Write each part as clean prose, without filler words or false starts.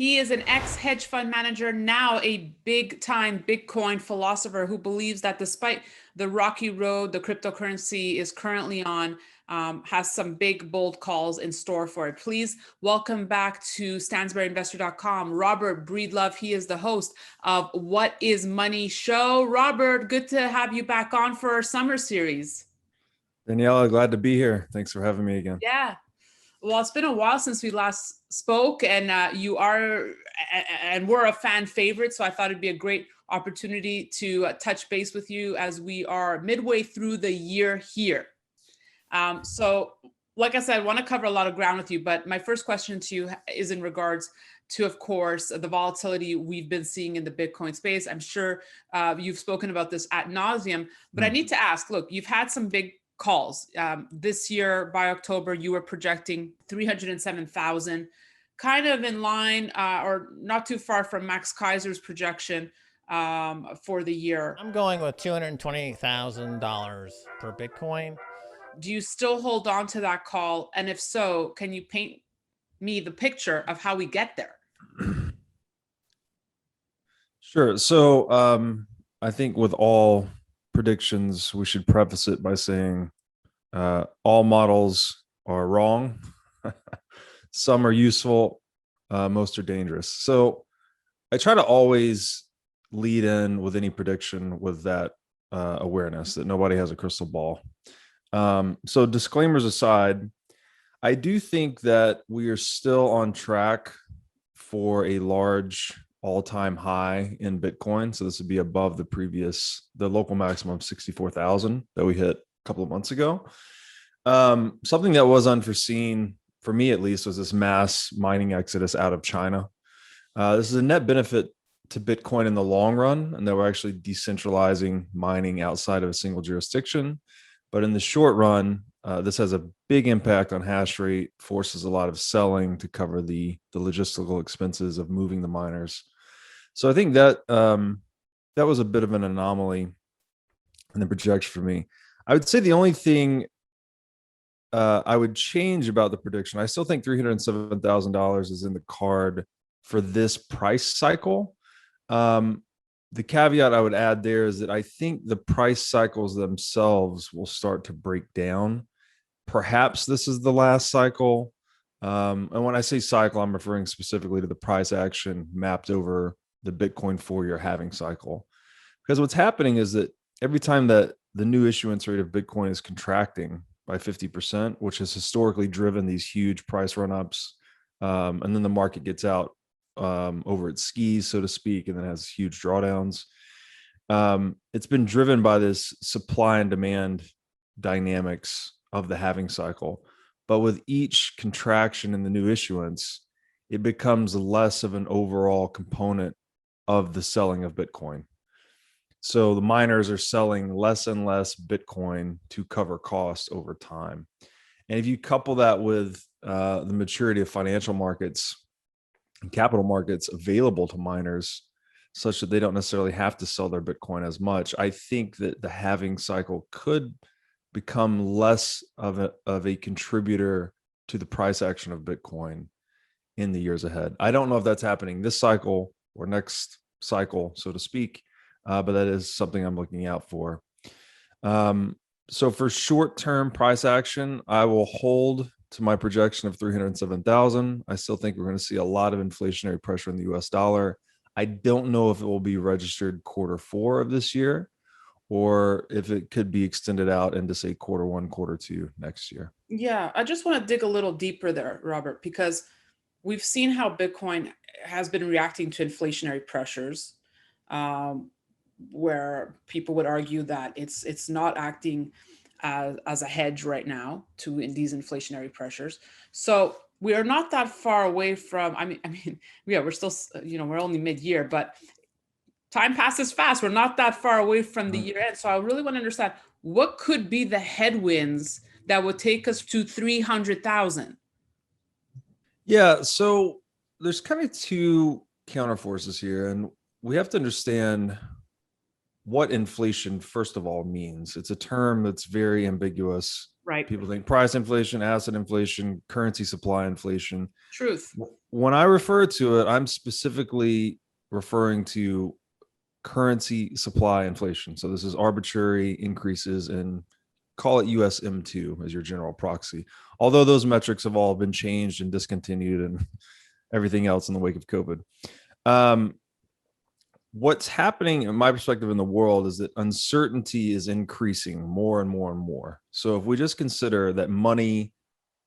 He is an ex-hedge fund manager, now a big-time Bitcoin philosopher who believes that despite the rocky road the cryptocurrency is currently on, has some big, bold calls in store for it. Please welcome back to StansberryInvestor.com, Robert Breedlove. He is the host of What is Money show. Robert, good to have you back on for our summer series. Daniela, glad to be here. Thanks for having me again. Yeah. Well, it's been a while since we last spoke, and we're a fan favorite, so I thought it'd be a great opportunity to touch base with you as we are midway through the year here. So, like I said, I want to cover a lot of ground with you, but my first question to you is in regards to, of course, the volatility we've been seeing in the Bitcoin space. I'm sure you've spoken about this ad nauseum, but I need to ask, look, you've had some big calls. This year, by October, you were projecting 307,000, kind of in line or not too far from Max Kaiser's projection for the year. I'm going with $220,000 per Bitcoin. Do you still hold on to that call? And if so, can you paint me the picture of how we get there? Sure. So I think with all predictions, we should preface it by saying all models are wrong. Some are useful, most are dangerous. So I try to always lead in with any prediction with that awareness that nobody has a crystal ball. So disclaimers aside, I do think that we are still on track for a large all-time high in Bitcoin. So this would be above the local maximum of 64,000 that we hit a couple of months ago. Something that was unforeseen, for me at least, was this mass mining exodus out of China. This is a net benefit to Bitcoin in the long run, and that we're actually decentralizing mining outside of a single jurisdiction. But in the short run, this has a big impact on hash rate, forces a lot of selling to cover the logistical expenses of moving the miners. So I think that that was a bit of an anomaly in the projection for me. I would say the only thing I would change about the prediction, I still think $307,000 is in the card for this price cycle. The caveat I would add there is that I think the price cycles themselves will start to break down. Perhaps this is the last cycle. And when I say cycle, I'm referring specifically to the price action mapped over the Bitcoin 4-year halving cycle. Because what's happening is that every time that the new issuance rate of Bitcoin is contracting by 50%, which has historically driven these huge price run-ups, and then the market gets out over its skis, so to speak, and then has huge drawdowns. It's been driven by this supply and demand dynamics of the halving cycle. But with each contraction in the new issuance, it becomes less of an overall component of the selling of Bitcoin. So the miners are selling less and less Bitcoin to cover costs over time. And if you couple that with the maturity of financial markets and capital markets available to miners, such that they don't necessarily have to sell their Bitcoin as much, I think that the halving cycle could become less of a contributor to the price action of Bitcoin in the years ahead. I don't know if that's happening this cycle or next cycle, so to speak, but that is something I'm looking out for. So for short-term price action, I will hold to my projection of 307,000. I still think we're going to see a lot of inflationary pressure in the US dollar. I don't know if it will be registered Q4 of this year, or if it could be extended out into, say, Q1, Q2 next year. Yeah, I just want to dig a little deeper there, Robert, because we've seen how Bitcoin has been reacting to inflationary pressures, where people would argue that it's not acting as a hedge right now to these inflationary pressures. So we are not that far away from. I mean, yeah, we're still, we're only mid-year, but time passes fast. We're not that far away from the year end. So I really want to understand what could be the headwinds that would take us to 300,000. Yeah, so there's kind of two counterforces here, and we have to understand what inflation, first of all, means. It's a term that's very ambiguous Right. People think price inflation, asset inflation, currency supply inflation. Truth. When I refer to it, I'm specifically referring to currency supply inflation. So this is arbitrary increases in, call it USM2 as your general proxy. Although those metrics have all been changed and discontinued and everything else in the wake of COVID. What's happening in my perspective in the world is that uncertainty is increasing more and more and more. So if we just consider that money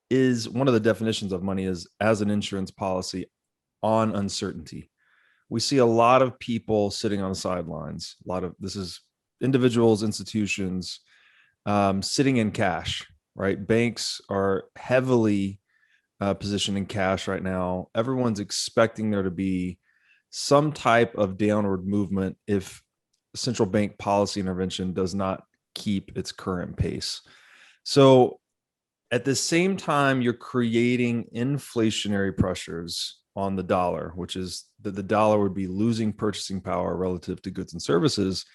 is, one of the definitions of money is as an insurance policy on uncertainty. We see a lot of people sitting on the sidelines. This is individuals, institutions, sitting in cash, right? Banks are heavily positioned in cash right now. Everyone's expecting there to be some type of downward movement if central bank policy intervention does not keep its current pace. So at the same time, you're creating inflationary pressures on the dollar, which is that the dollar would be losing purchasing power relative to goods and services.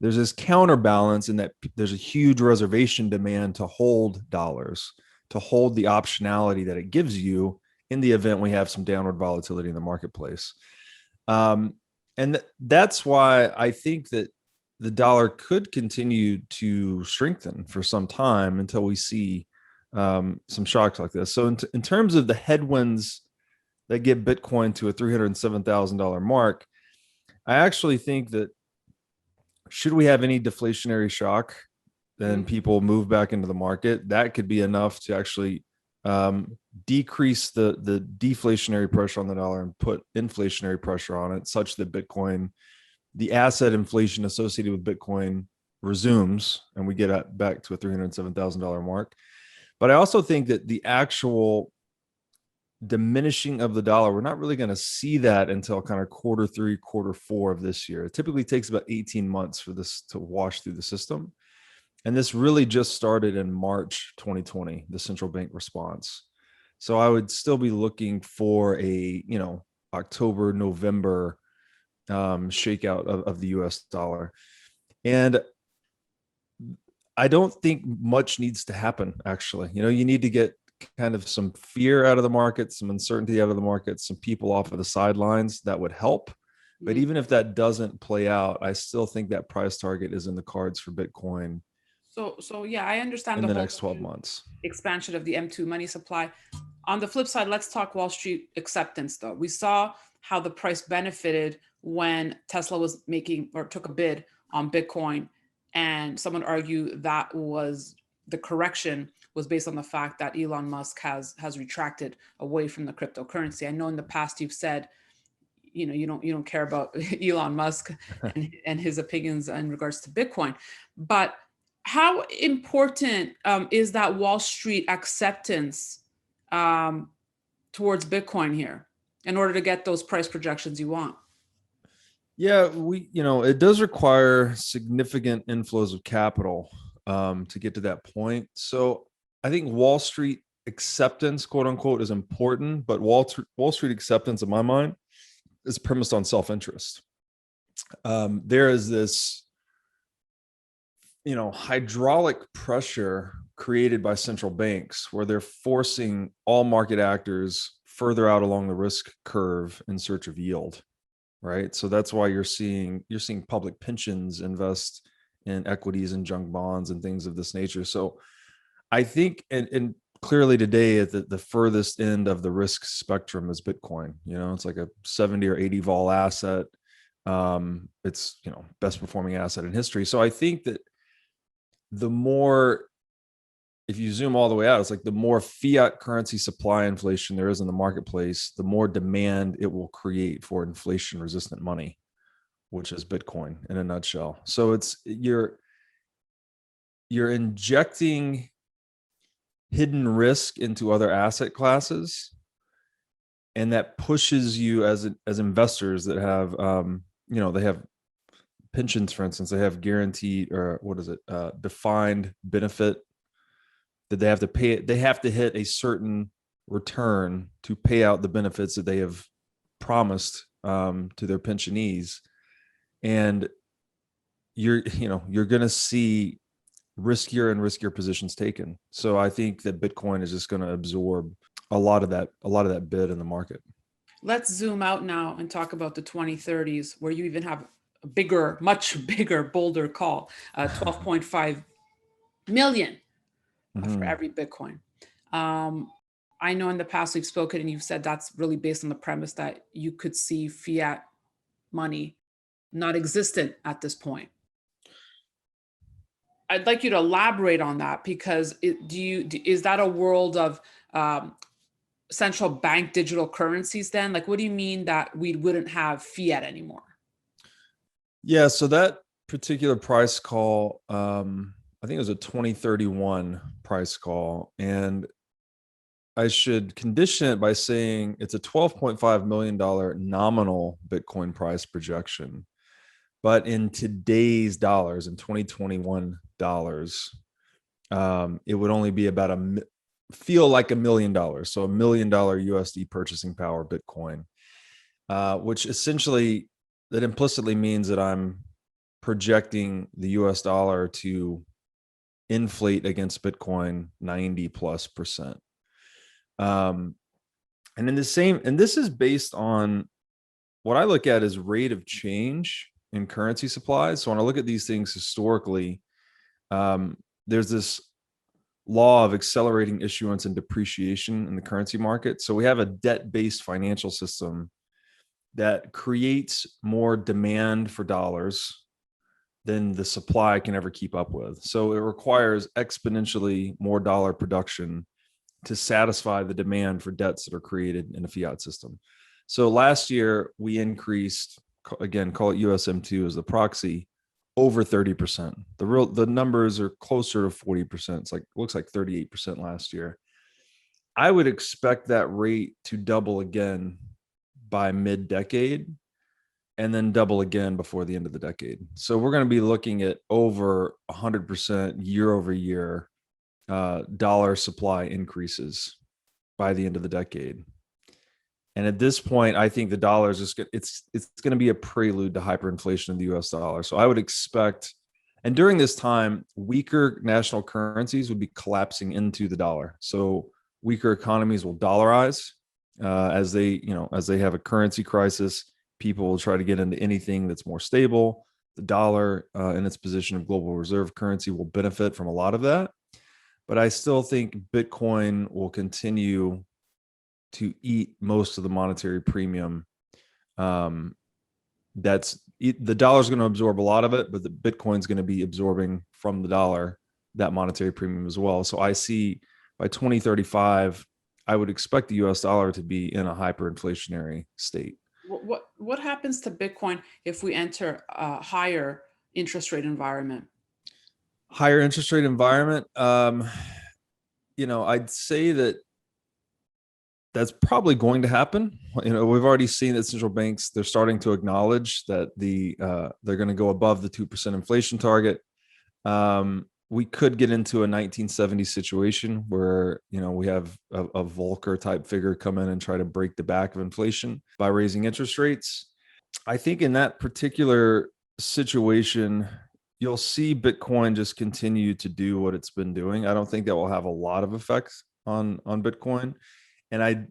There's this counterbalance in that there's a huge reservation demand to hold dollars, to hold the optionality that it gives you in the event we have some downward volatility in the marketplace. And that's why I think that the dollar could continue to strengthen for some time until we see some shocks like this. So in terms of the headwinds that get Bitcoin to a $307,000 mark, I actually think that should we have any deflationary shock, then people move back into the market. That could be enough to actually decrease the deflationary pressure on the dollar and put inflationary pressure on it, such that Bitcoin, the asset inflation associated with Bitcoin, resumes and we get back to a $307,000 mark. But I also think that the actual diminishing of the dollar, we're not really going to see that until kind of Q3, Q4 of this year. It typically takes about 18 months for this to wash through the system. And this really just started in March 2020, the central bank response. So I would still be looking for a, October, November shakeout of the US dollar. And I don't think much needs to happen, actually. You need to get kind of some fear out of the market, some uncertainty out of the market, some people off of the sidelines. That would help. But even if that doesn't play out, I still think that price target is in the cards for Bitcoin. So yeah, I understand in the next 12 months. Expansion of the M2 money supply. On the flip side, let's talk Wall Street acceptance, though. We saw how the price benefited when Tesla was making or took a bid on Bitcoin. And someone argued that was the correction was based on the fact that Elon Musk has retracted away from the cryptocurrency. I know in the past you've said, you don't care about Elon Musk and his opinions in regards to Bitcoin, but how important is that Wall Street acceptance towards Bitcoin here in order to get those price projections you want? Yeah, it does require significant inflows of capital to get to that point. So I think Wall Street acceptance, quote unquote, is important, but Wall Street acceptance, in my mind, is premised on self-interest. There is this, hydraulic pressure created by central banks where they're forcing all market actors further out along the risk curve in search of yield, right? So that's why you're seeing public pensions invest in equities and junk bonds and things of this nature. So I think, and clearly today at the furthest end of the risk spectrum is Bitcoin. It's like a 70 or 80 vol asset. It's, best performing asset in history. So I think that the more, if you zoom all the way out, it's like the more fiat currency supply inflation there is in the marketplace, the more demand it will create for inflation resistant money, which is Bitcoin in a nutshell. So it's you're injecting hidden risk into other asset classes, and that pushes you as investors that have they have pensions, for instance. They have guaranteed, or defined benefit that they have to pay. They have to hit a certain return to pay out the benefits that they have promised to their pensionees. And you're going to see riskier and riskier positions taken. So I think that Bitcoin is just going to absorb a lot of that bid in the market. Let's zoom out now and talk about the 2030s, where you even have a bigger, much bigger, bolder call, 12.5 million for every Bitcoin. I know in the past we've spoken and you've said that's really based on the premise that you could see fiat money not existent at this point. I'd like you to elaborate on that, because is that a world of central bank digital currencies then? Like, what do you mean that we wouldn't have fiat anymore? Yeah, so that particular price call, I think it was a 2031 price call, and I should condition it by saying it's a $12.5 million nominal Bitcoin price projection. But in today's dollars, in 2021 dollars, it would only be about feel like $1 million. So $1 million USD purchasing power Bitcoin, which essentially that implicitly means that I'm projecting the US dollar to inflate against Bitcoin 90+%. And this is based on what I look at as rate of change in currency supplies. So when I look at these things historically, there's this law of accelerating issuance and depreciation in the currency market. So we have a debt-based financial system that creates more demand for dollars than the supply can ever keep up with. So it requires exponentially more dollar production to satisfy the demand for debts that are created in a fiat system. So last year we increased, again, call it USM2 as the proxy, over 30%. The numbers are closer to 40%. It's like, looks like 38% last year. I would expect that rate to double again by mid-decade, and then double again before the end of the decade. So we're going to be looking at over 100% year over year dollar supply increases by the end of the decade. And at this point, I think the dollar is just it's going to be a prelude to hyperinflation of the US dollar. So I would expect, and during this time, weaker national currencies would be collapsing into the dollar. So weaker economies will dollarize as they have a currency crisis. People will try to get into anything that's more stable. The dollar in its position of global reserve currency will benefit from a lot of that. But I still think Bitcoin will continue to eat most of the monetary premium. The dollar is going to absorb a lot of it, but the Bitcoin's going to be absorbing from the dollar that monetary premium as well. So I see by 2035, I would expect the US dollar to be in a hyperinflationary state. What happens to Bitcoin if we enter a higher interest rate environment? Higher interest rate environment, I'd say that's probably going to happen. We've already seen that central banks, they're starting to acknowledge that they're going to go above the 2% inflation target. We could get into a 1970s situation where, we have a Volcker type figure come in and try to break the back of inflation by raising interest rates. I think in that particular situation, you'll see Bitcoin just continue to do what it's been doing. I don't think that will have a lot of effects on Bitcoin. And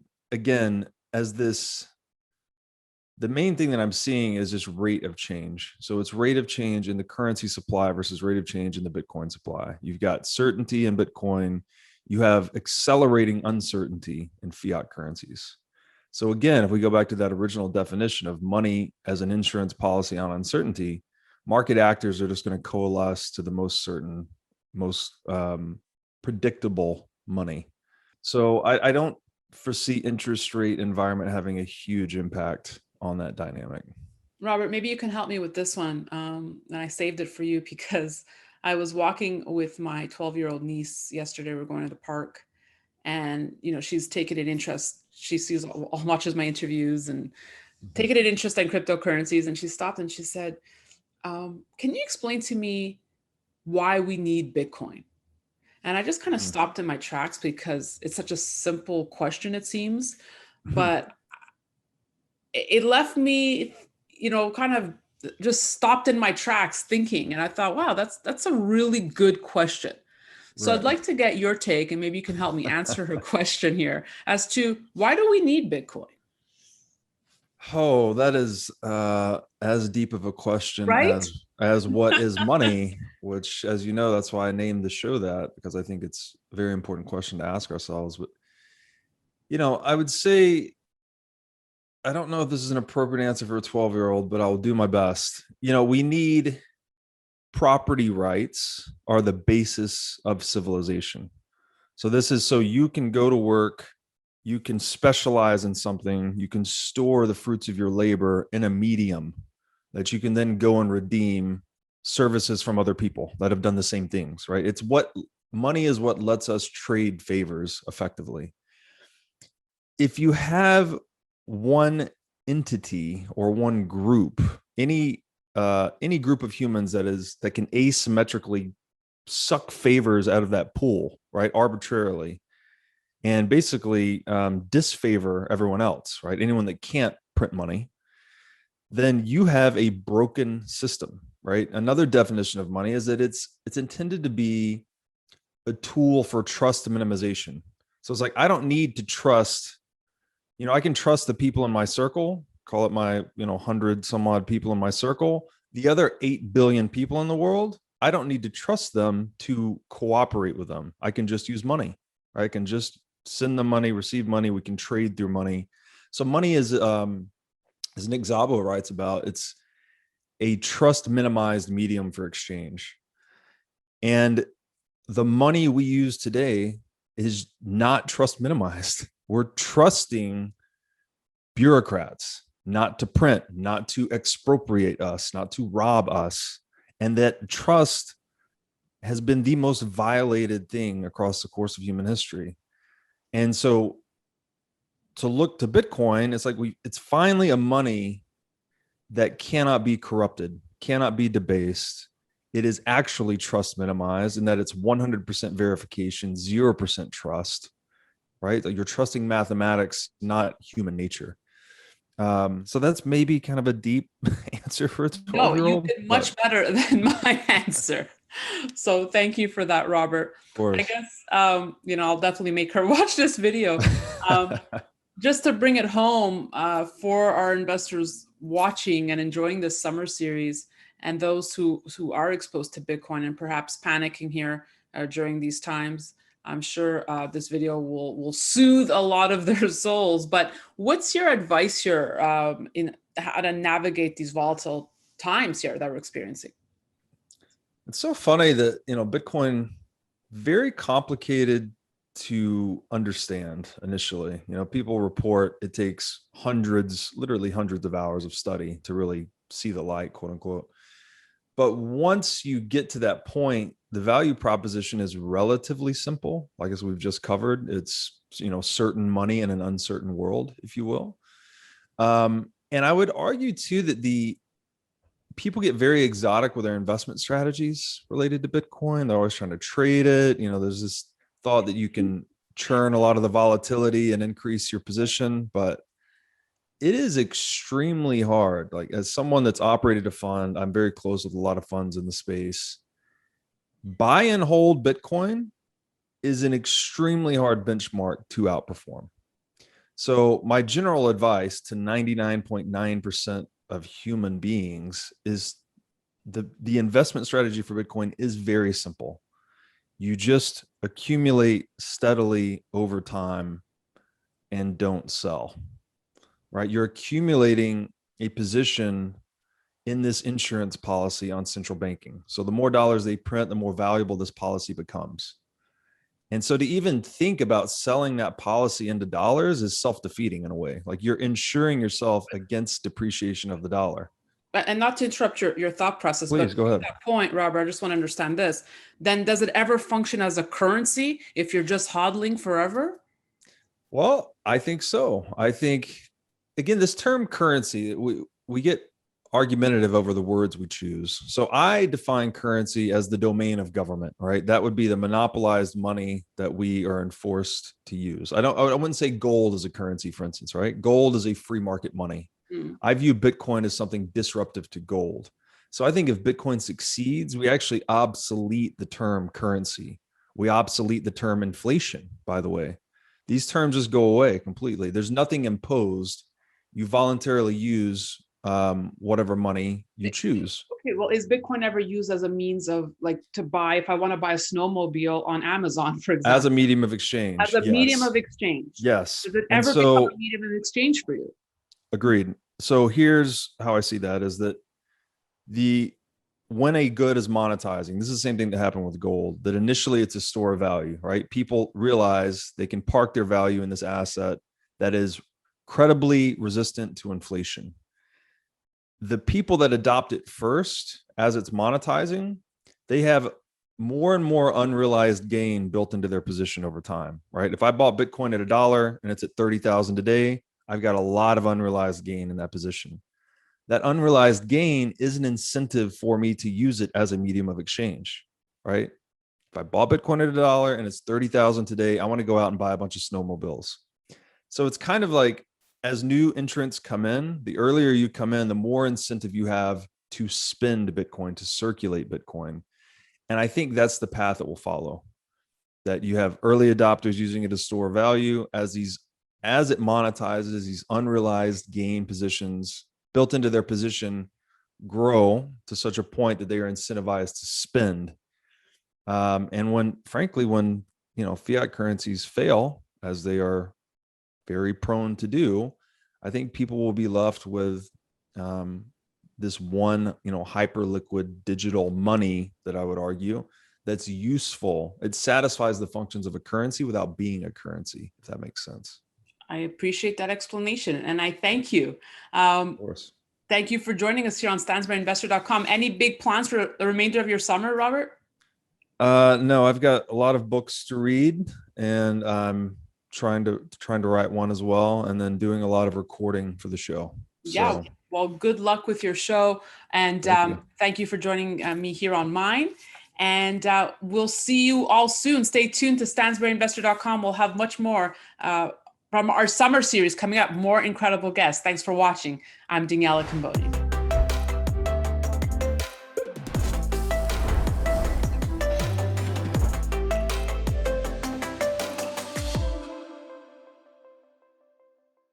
the main thing that I'm seeing is just rate of change. So it's rate of change in the currency supply versus rate of change in the Bitcoin supply. You've got certainty in Bitcoin. You have accelerating uncertainty in fiat currencies. So again, if we go back to that original definition of money as an insurance policy on uncertainty, market actors are just going to coalesce to the most certain, most predictable money. So I don't foresee interest rate environment having a huge impact on that dynamic. Robert, maybe you can help me with this one. And I saved it for you because I was walking with my 12-year-old niece yesterday. We're going to the park, and she's taken an interest. She watches my interviews and taken an interest in cryptocurrencies. And she stopped and she said, "Can you explain to me why we need Bitcoin?" And I just kind of stopped in my tracks because it's such a simple question, it seems, but it left me, kind of just stopped in my tracks thinking, and I thought, wow, that's a really good question. So I'd Right. like to get your take, and maybe you can help me answer her question here as to why do we need Bitcoin? Oh, that is as deep of a question Right? as what is money, which, as you know, that's why I named the show that, because I think it's a very important question to ask ourselves. But I would say, I don't know if this is an appropriate answer for a 12-year-old, but I'll do my best. We need property rights are the basis of civilization. So this is so you can go to work, you can specialize in something, you can store the fruits of your labor in a medium that you can then go and redeem services from other people that have done the same things, right? It's what money is, what lets us trade favors effectively. If you have one entity or one group, any group of humans that can asymmetrically suck favors out of that pool, right, arbitrarily, and basically disfavor everyone else, right? Anyone that can't print money, then you have a broken system, right? Another definition of money is that it's intended to be a tool for trust minimization. So it's like, I don't need to trust, I can trust the people in my circle, call it my, 100 some odd people in my circle. The other 8 billion people in the world, I don't need to trust them to cooperate with them. I can just use money. Right? I can just send them money, receive money. We can trade through money. So money is, as Nick Szabo writes about, it's a trust minimized medium for exchange. And the money we use today is not trust minimized. We're trusting bureaucrats not to print, not to expropriate us, not to rob us. And that trust has been the most violated thing across the course of human history. And so to look to Bitcoin, it's like it's finally a money that cannot be corrupted, cannot be debased. It is actually trust minimized, in that it's 100% verification, 0% trust, right? Like, you're trusting mathematics, not human nature. So that's maybe kind of a deep answer for a 12-year-old. No, you did much better than my answer. So thank you for that, Robert. Of course. I guess, I'll definitely make her watch this video. Just to bring it home for our investors watching and enjoying this summer series, and those who are exposed to Bitcoin and perhaps panicking here during these times, I'm sure this video will soothe a lot of their souls. But what's your advice here in how to navigate these volatile times here that we're experiencing? It's so funny that, Bitcoin, very complicated to understand initially. People report it takes literally hundreds of hours of study to really see the light, quote unquote. But once you get to that point, the value proposition is relatively simple. Like, as we've just covered, it's, certain money in an uncertain world, if you will. And I would argue too that people get very exotic with their investment strategies related to Bitcoin. They're always trying to trade it. There's this thought that you can churn a lot of the volatility and increase your position, but it is extremely hard. Like, as someone that's operated a fund, I'm very close with a lot of funds in the space. Buy and hold Bitcoin is an extremely hard benchmark to outperform. So my general advice to 99.9% of human beings is the investment strategy for Bitcoin is very simple. You just accumulate steadily over time and don't sell, right? You're accumulating a position in this insurance policy on central banking. So the more dollars they print, the more valuable this policy becomes. And so to even think about selling that policy into dollars is self-defeating in a way. Like, you're insuring yourself against depreciation of the dollar. And not to interrupt your thought process, Please, but go ahead. at that point, Robert, I just want to understand this. Then does it ever function as a currency if you're just hodling forever? Well, I think so. I think, again, this term currency, we get argumentative over the words we choose. So I define currency as the domain of government, right? That would be the monopolized money that we are enforced to use. I wouldn't say gold is a currency, for instance, right? Gold is a free market money. Mm. I view Bitcoin as something disruptive to gold. So I think if Bitcoin succeeds, we actually obsolete the term currency. We obsolete the term inflation, by the way. These terms just go away completely. There's nothing imposed. You voluntarily use whatever money you choose. Okay, well, is Bitcoin ever used as a means of like to buy, if I want to buy a snowmobile on Amazon, for example? As a medium of exchange. As a yes. medium of exchange. Yes. Does it And ever so, become a medium of exchange for you? agreed. So here's how I see that is that when a good is monetizing, this is the same thing that happened with gold, that initially it's a store of value, right? People realize they can park their value in this asset that is credibly resistant to inflation. The people that adopt it first as it's monetizing, they have more and more unrealized gain built into their position over time, right? If I bought Bitcoin at $1 and it's at 30,000 today, I've got a lot of unrealized gain in that position. That unrealized gain is an incentive for me to use it as a medium of exchange, right? If I bought Bitcoin at $1 and it's 30,000 today, I want to go out and buy a bunch of snowmobiles. So it's kind of like as new entrants come in, the earlier you come in, the more incentive you have to spend Bitcoin, to circulate Bitcoin. And I think that's the path that will follow, that you have early adopters using it as store value as it monetizes, these unrealized gain positions built into their position grow to such a point that they are incentivized to spend. And when fiat currencies fail, as they are very prone to do, I think people will be left with this one, hyper liquid digital money that I would argue that's useful. It satisfies the functions of a currency without being a currency, if that makes sense. I appreciate that explanation, and I thank you. Of course. Thank you for joining us here on StansberryInvestor.com. Any big plans for the remainder of your summer, Robert? No, I've got a lot of books to read, and I'm trying to write one as well, and then doing a lot of recording for the show. Yeah. So, well, good luck with your show, and thank you for joining me here on mine. And we'll see you all soon. Stay tuned to StansberryInvestor.com. We'll have much more from our summer series coming up. More incredible guests. Thanks for watching. I'm Daniela Cambone.